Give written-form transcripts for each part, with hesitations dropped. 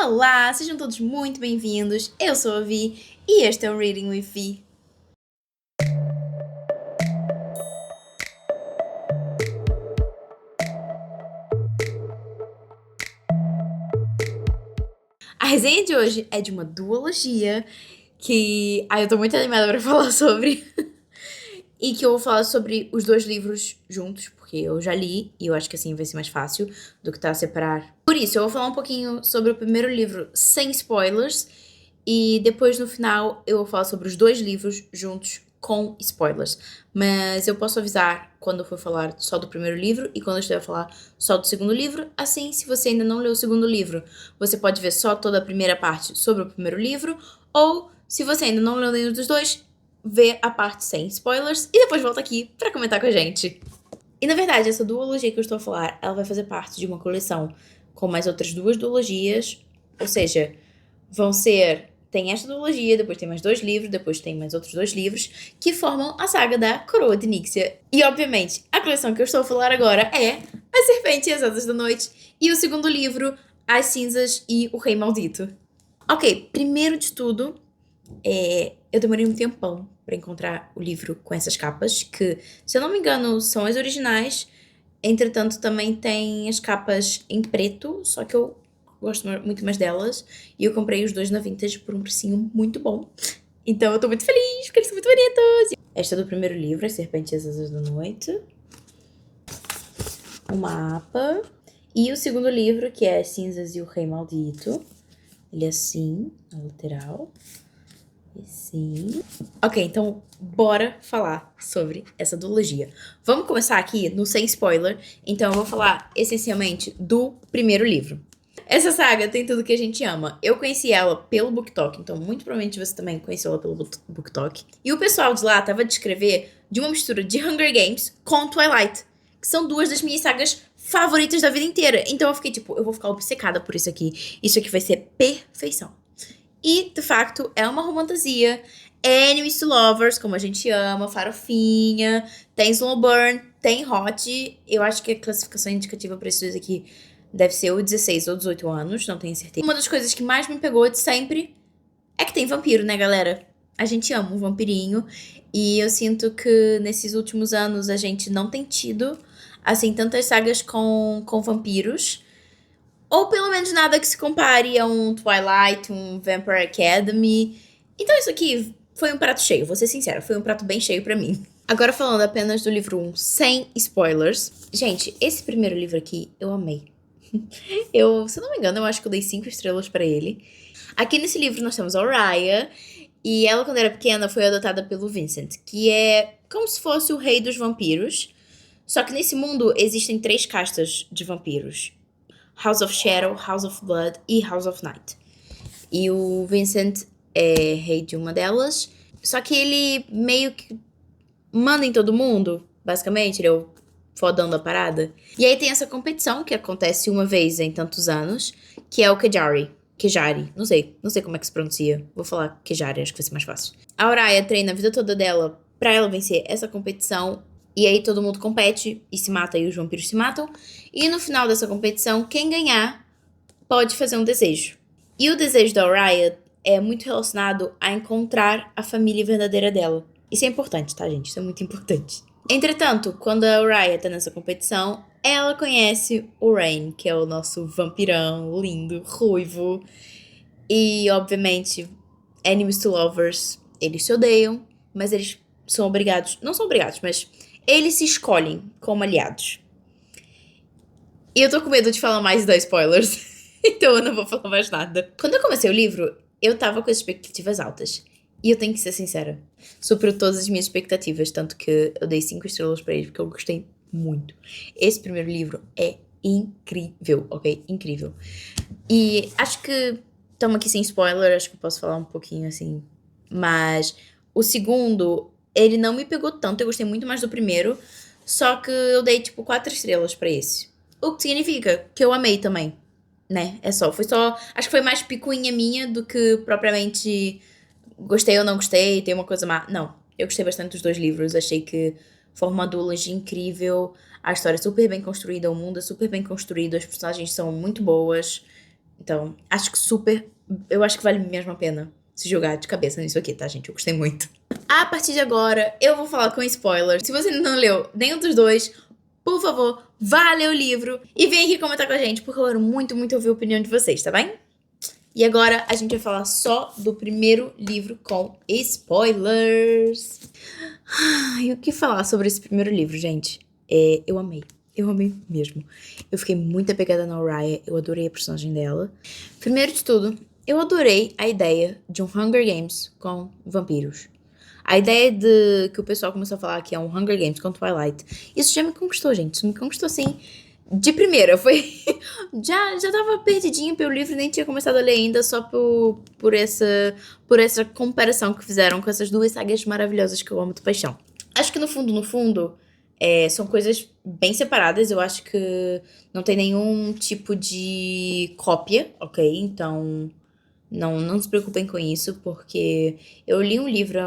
Olá, sejam todos muito bem-vindos. Eu sou a Vi e este é o Reading with Vi. A resenha de hoje é de uma duologia que eu tô muito animada pra falar sobre. E que eu vou falar sobre os dois livros juntos, porque eu já li e eu acho que assim vai ser mais fácil do que a separar. Por isso, eu vou falar um pouquinho sobre o primeiro livro sem spoilers e depois no final eu vou falar sobre os dois livros juntos com spoilers. Mas eu posso avisar quando eu for falar só do primeiro livro e quando eu estiver a falar só do segundo livro. Assim, se você ainda não leu o segundo livro, você pode ver só toda a primeira parte sobre o primeiro livro, ou se você ainda não leu nenhum dos dois, vê a parte sem spoilers e depois volta aqui pra comentar com a gente. E na verdade, essa duologia que eu estou a falar, ela vai fazer parte de uma coleção com mais outras duas duologias, ou seja, tem esta duologia, depois tem mais dois livros, depois tem mais outros dois livros, que formam a saga da Coroa de Nixia. E obviamente, a coleção que eu estou a falar agora é A Serpente e as Asas da Noite, e o segundo livro, As Cinzas e o Rei Maldito. Ok, primeiro de tudo, eu demorei um tempão pra encontrar o livro com essas capas, que, se eu não me engano, são as originais. Entretanto, também tem as capas em preto, só que eu gosto muito mais delas. E eu comprei os dois na Vintage por um precinho muito bom. Então eu tô muito feliz, porque eles são muito bonitos. Esta é do primeiro livro, As Serpentes e as Asas da Noite. O mapa. E o segundo livro, que é As Cinzas e o Rei Maldito. Ele é assim, na lateral. E sim. Ok, então bora falar sobre essa duologia. Vamos começar aqui no sem spoiler. Então eu vou falar essencialmente do primeiro livro. Essa saga tem tudo que a gente ama. Eu conheci ela pelo BookTok, então muito provavelmente você também conheceu ela pelo BookTok. E o pessoal de lá tava a descrever de uma mistura de Hunger Games com Twilight, que são duas das minhas sagas favoritas da vida inteira. Então eu fiquei tipo, eu vou ficar obcecada por isso aqui. Isso aqui vai ser perfeição. E, de facto, é uma romantasia. É enemies to lovers, como a gente ama, farofinha, tem slow burn, tem hot. Eu acho que a classificação indicativa para esses dois aqui deve ser ou 16 ou 18 anos, não tenho certeza. Uma das coisas que mais me pegou de sempre é que tem vampiro, né, galera? A gente ama um vampirinho. E eu sinto que nesses últimos anos a gente não tem tido, assim, tantas sagas com vampiros. Ou pelo menos nada que se compare a um Twilight, um Vampire Academy. Então isso aqui foi um prato cheio, vou ser sincera, foi um prato bem cheio pra mim. Agora falando apenas do livro 1, sem spoilers. Gente, esse primeiro livro aqui eu amei. Se eu não me engano, eu acho que eu dei 5 estrelas pra ele. Aqui nesse livro nós temos a Raya. E ela, quando era pequena, foi adotada pelo Vincent, que é como se fosse o rei dos vampiros. Só que nesse mundo existem 3 castas de vampiros. House of Shadow, House of Blood e House of Night. E o Vincent é rei de uma delas. Só que ele meio que manda em todo mundo, basicamente. Ele é o fodão da parada. E aí tem essa competição que acontece uma vez em tantos anos, que é o Kejari. Kejari, não sei como é que se pronuncia. Vou falar Kejari, acho que vai ser mais fácil. A Araya treina a vida toda dela pra ela vencer essa competição. E aí todo mundo compete e se mata e os vampiros se matam. E no final dessa competição, quem ganhar pode fazer um desejo. E o desejo da Araya é muito relacionado a encontrar a família verdadeira dela. Isso é importante, tá, gente? Isso é muito importante. Entretanto, quando a Araya tá nessa competição, ela conhece o Rain, que é o nosso vampirão lindo, ruivo. E, obviamente, enemies to lovers, eles se odeiam, mas eles são obrigados... Não são obrigados, mas eles se escolhem como aliados. E eu tô com medo de falar mais e dar spoilers. Então eu não vou falar mais nada. Quando eu comecei o livro, eu tava com as expectativas altas. E eu tenho que ser sincera. Superou todas as minhas expectativas. Tanto que eu dei 5 estrelas pra ele, porque eu gostei muito. Esse primeiro livro é incrível, ok? Incrível. E acho que estamos aqui sem spoiler. Acho que eu posso falar um pouquinho assim. Mas o segundo, ele não me pegou tanto. Eu gostei muito mais do primeiro. Só que eu dei tipo 4 estrelas pra esse. O que significa que eu amei também, né? Foi só... Acho que foi mais picuinha minha do que propriamente gostei ou não gostei, tem uma coisa má. Não, eu gostei bastante dos dois livros. Achei que forma uma duologia incrível. A história é super bem construída, o mundo é super bem construído, as personagens são muito boas. Então, acho que super... Eu acho que vale mesmo a pena se jogar de cabeça nisso aqui, tá, gente? Eu gostei muito. A partir de agora, eu vou falar com spoilers. Se você ainda não leu nenhum dos dois, por favor, vá ler o livro e vem aqui comentar com a gente, porque eu quero muito, muito ouvir a opinião de vocês, tá bem? E agora a gente vai falar só do primeiro livro com spoilers. Ai, o que falar sobre esse primeiro livro, gente? Eu amei. Eu amei mesmo. Eu fiquei muito apegada na Oriah. Eu adorei a personagem dela. Primeiro de tudo, eu adorei a ideia de um Hunger Games com vampiros. A ideia de que o pessoal começou a falar que é um Hunger Games com Twilight, isso já me conquistou, gente. Isso me conquistou, assim, de primeira. Foi... já tava perdidinho pelo livro, nem tinha começado a ler ainda, só por essa comparação que fizeram com essas duas sagas maravilhosas que eu amo de paixão. Acho que no fundo, são coisas bem separadas. Eu acho que não tem nenhum tipo de cópia, ok? Então, não se preocupem com isso, porque eu li um livro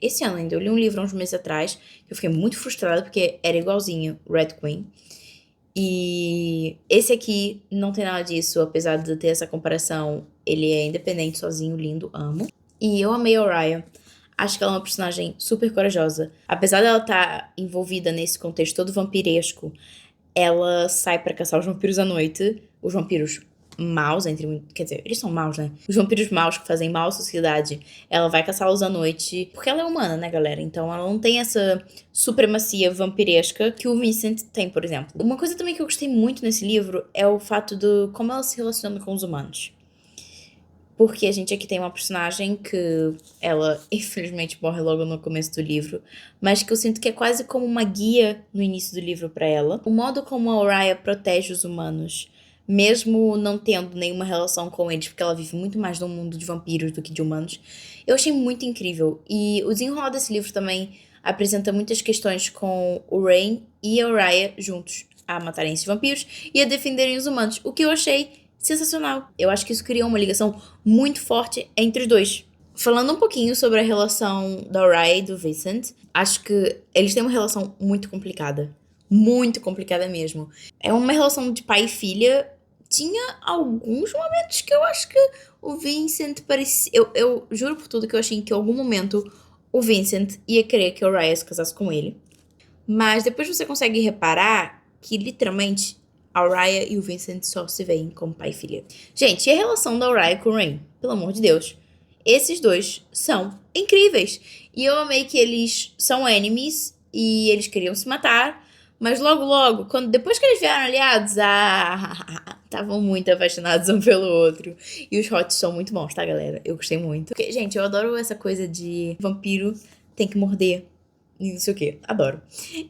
esse ano ainda. Eu li um livro há uns meses atrás, que eu fiquei muito frustrada, porque era igualzinho Red Queen. E esse aqui não tem nada disso, apesar de ter essa comparação. Ele é independente, sozinho, lindo, amo. E eu amei a Oriah. Acho que ela é uma personagem super corajosa. Apesar dela estar envolvida nesse contexto todo vampiresco, ela sai pra caçar os vampiros à noite. Os vampiros maus, quer dizer, eles são maus, né? Os vampiros maus que fazem mal à sociedade, ela vai caçá-los à noite, porque ela é humana, né, galera? Então ela não tem essa supremacia vampiresca que o Vincent tem, por exemplo. Uma coisa também que eu gostei muito nesse livro é o fato de como ela se relaciona com os humanos. Porque a gente aqui tem uma personagem que ela, infelizmente, morre logo no começo do livro, mas que eu sinto que é quase como uma guia no início do livro pra ela. O modo como a Oriah protege os humanos, mesmo não tendo nenhuma relação com eles, porque ela vive muito mais num mundo de vampiros do que de humanos, eu achei muito incrível. E o desenrolar desse livro também apresenta muitas questões com o Rain e a Oriah juntos, a matarem esses vampiros e a defenderem os humanos, o que eu achei sensacional. Eu acho que isso criou uma ligação muito forte entre os dois. Falando um pouquinho sobre a relação da Oriah e do Vincent, acho que eles têm uma relação muito complicada. Muito complicada mesmo. É uma relação de pai e filha. Tinha alguns momentos que eu acho que o Vincent parecia... Eu juro por tudo que eu achei que em algum momento o Vincent ia querer que a Oriah se casasse com ele. Mas depois você consegue reparar que, literalmente, a Oriah e o Vincent só se veem como pai e filha. Gente, e a relação da Oriah com o Rain? Pelo amor de Deus. Esses dois são incríveis. E eu amei que eles são enemies e eles queriam se matar. Mas logo, depois que eles vieram aliados, estavam muito apaixonados um pelo outro. E os hots são muito bons, tá, galera? Eu gostei muito. Porque, gente, eu adoro essa coisa de vampiro tem que morder. Não sei o que, adoro.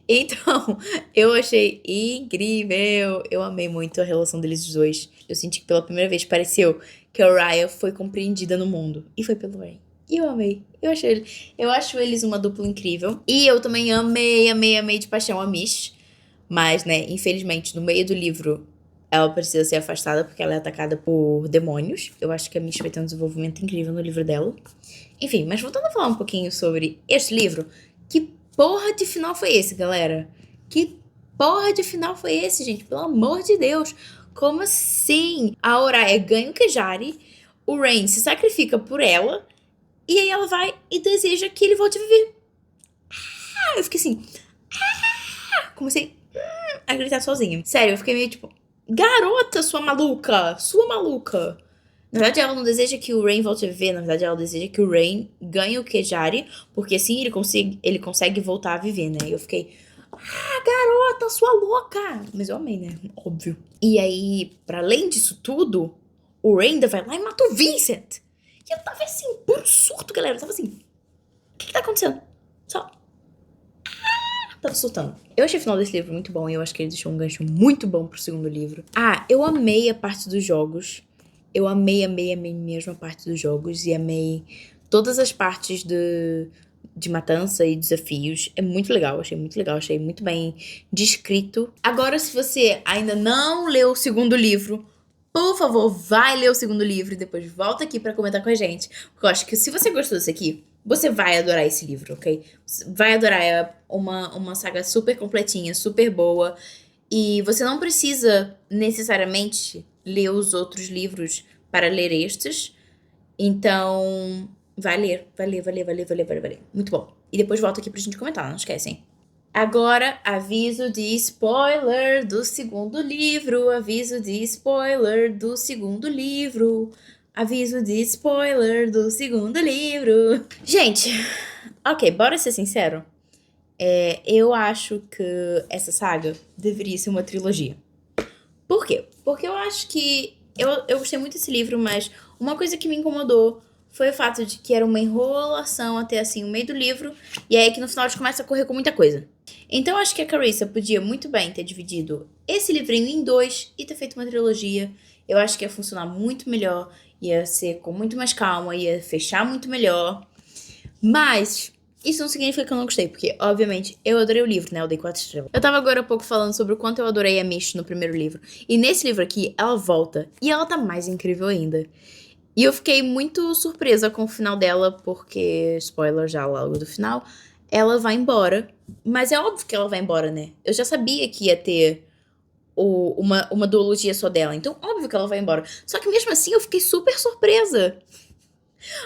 Então, eu achei incrível. Eu amei muito a relação deles dois. Eu senti que pela primeira vez pareceu que a Oriah foi compreendida no mundo. E foi pelo Rain. E eu amei. Eu acho eles uma dupla incrível. E eu também amei de paixão a Mish. Mas, né, infelizmente, no meio do livro, ela precisa ser afastada porque ela é atacada por demônios. Eu acho que a Mish vai ter um desenvolvimento incrível no livro dela. Enfim, mas voltando a falar um pouquinho sobre este livro, que porra de final foi esse, galera? Que porra de final foi esse, gente? Pelo amor de Deus. Como assim? A Oriah ganha o Kejari, o Rain se sacrifica por ela, e aí ela vai e deseja que ele volte a viver. Eu fiquei assim... comecei a gritar sozinha. Sério, eu fiquei meio tipo... Garota, sua maluca! Sua maluca! Na verdade, ela não deseja que o Rain volte a viver. Na verdade, ela deseja que o Rain ganhe o Kejari, porque assim ele consegue voltar a viver, né? E eu fiquei... garota, sua louca! Mas eu amei, né? Óbvio. E aí, pra além disso tudo, o Rain ainda vai lá e mata o Vincent. E eu tava assim, puro surto, galera. Eu tava assim... O que tá acontecendo? Só... tava surtando. Eu achei o final desse livro muito bom e eu acho que ele deixou um gancho muito bom pro segundo livro. Eu amei a parte dos jogos. Eu amei mesmo a parte dos jogos e amei todas as partes de matança e desafios. É muito legal, achei muito legal, achei muito bem descrito. Agora, se você ainda não leu o segundo livro, por favor, vai ler o segundo livro e depois volta aqui pra comentar com a gente. Porque eu acho que se você gostou desse aqui, você vai adorar esse livro, ok? Você vai adorar, é uma saga super completinha, super boa. E você não precisa necessariamente ler os outros livros para ler estes. Então, vai ler. Muito bom. E depois volta aqui pra gente comentar, não esquecem. Agora, aviso de spoiler do segundo livro. Aviso de spoiler do segundo livro. Aviso de spoiler do segundo livro. Gente, ok, bora ser sincero. Eu acho que essa saga deveria ser uma trilogia. Por quê? Porque eu acho que... Eu gostei muito desse livro, mas uma coisa que me incomodou foi o fato de que era uma enrolação até, assim, o meio do livro. E aí que no final a gente começa a correr com muita coisa. Então eu acho que a Carissa podia muito bem ter dividido esse livrinho em 2 e ter feito uma trilogia. Eu acho que ia funcionar muito melhor. Ia ser com muito mais calma, ia fechar muito melhor. Mas... isso não significa que eu não gostei, porque, obviamente, eu adorei o livro, né? Eu dei 4 estrelas. Eu tava agora há pouco falando sobre o quanto eu adorei a Mish no primeiro livro. E nesse livro aqui, ela volta. E ela tá mais incrível ainda. E eu fiquei muito surpresa com o final dela, porque, spoiler já logo do final, ela vai embora. Mas é óbvio que ela vai embora, né? Eu já sabia que ia ter uma duologia só dela. Então, óbvio que ela vai embora. Só que mesmo assim, eu fiquei super surpresa.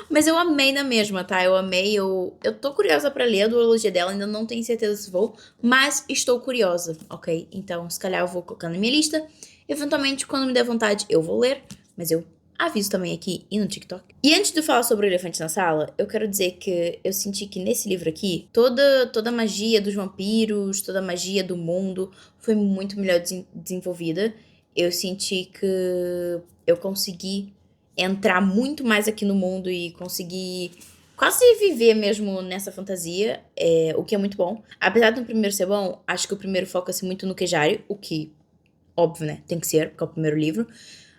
Mas eu amei na mesma, tá? Eu amei, eu tô curiosa pra ler a duologia dela, ainda não tenho certeza se vou, mas estou curiosa, ok? Então, se calhar eu vou colocar na minha lista. Eventualmente, quando me der vontade, eu vou ler, mas eu aviso também aqui e no TikTok. E antes de falar sobre o elefante na sala, eu quero dizer que eu senti que nesse livro aqui, toda a magia dos vampiros, toda a magia do mundo foi muito melhor desenvolvida. Eu senti que eu consegui entrar muito mais aqui no mundo e conseguir quase viver mesmo nessa fantasia, o que é muito bom. Apesar do primeiro ser bom, acho que o primeiro foca-se muito no Kejari, o que, óbvio, né, tem que ser, porque é o primeiro livro.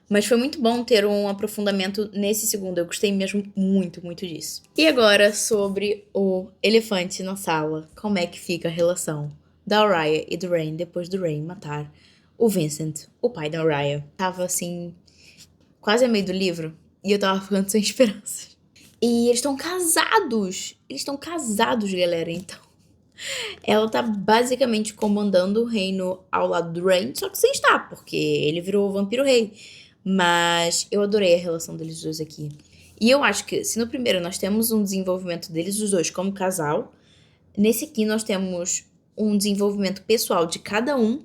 Mas foi muito bom ter um aprofundamento nesse segundo, eu gostei mesmo muito, muito disso. E agora, sobre o elefante na sala, como é que fica a relação da Arya e do Rain depois do Rain matar o Vincent, o pai da Arya. Tava assim... quase a meio do livro, e eu tava ficando sem esperanças. E eles estão casados! Eles estão casados, galera, então. Ela tá basicamente comandando o reino ao lado do Rain, só que sem estar, porque ele virou o vampiro rei. Mas eu adorei a relação deles dois aqui. E eu acho que, se no primeiro nós temos um desenvolvimento deles os dois como casal, nesse aqui nós temos um desenvolvimento pessoal de cada um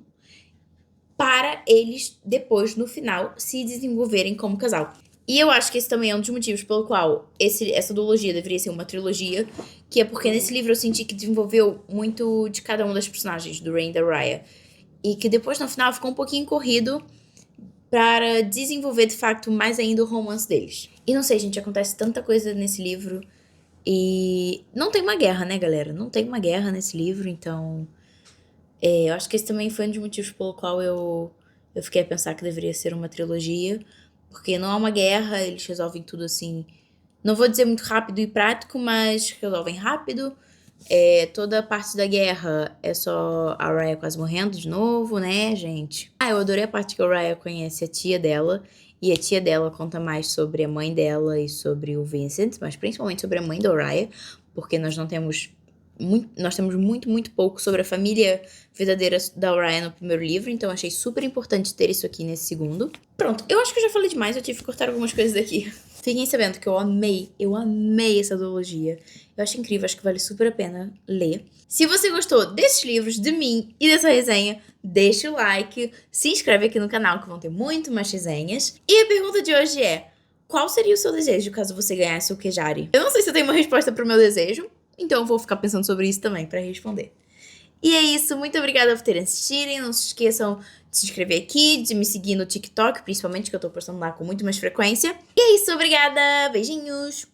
para eles, depois, no final, se desenvolverem como casal. E eu acho que esse também é um dos motivos pelo qual essa duologia deveria ser uma trilogia, que é porque nesse livro eu senti que desenvolveu muito de cada um das personagens, do Rain e da Raya. E que depois, no final, ficou um pouquinho corrido para desenvolver, de facto, mais ainda o romance deles. E não sei, gente, acontece tanta coisa nesse livro. E não tem uma guerra, né, galera? Não tem uma guerra nesse livro, então... eu acho que esse também foi um dos motivos pelo qual eu fiquei a pensar que deveria ser uma trilogia. Porque não há uma guerra, eles resolvem tudo assim... não vou dizer muito rápido e prático, mas resolvem rápido. Toda a parte da guerra é só a Raya quase morrendo de novo, né, gente? Eu adorei a parte que a Raya conhece a tia dela. E a tia dela conta mais sobre a mãe dela e sobre o Vincent, mas principalmente sobre a mãe da Raya, porque nós temos muito, muito pouco sobre a família verdadeira da Ryan no primeiro livro, então achei super importante ter isso aqui nesse segundo. Pronto, eu acho que eu já falei demais, eu tive que cortar algumas coisas daqui. Fiquem sabendo que eu amei essa duologia. Eu acho incrível, acho que vale super a pena ler. Se você gostou desses livros, de mim e dessa resenha, deixa o like, se inscreve aqui no canal que vão ter muito mais resenhas. E a pergunta de hoje é: qual seria o seu desejo caso você ganhasse o Kejari? Eu não sei se eu tenho uma resposta pro meu desejo, então eu vou ficar pensando sobre isso também pra responder. E é isso, muito obrigada por terem assistido. Não se esqueçam de se inscrever aqui, de me seguir no TikTok, principalmente, que eu tô postando lá com muito mais frequência. E é isso, obrigada, beijinhos!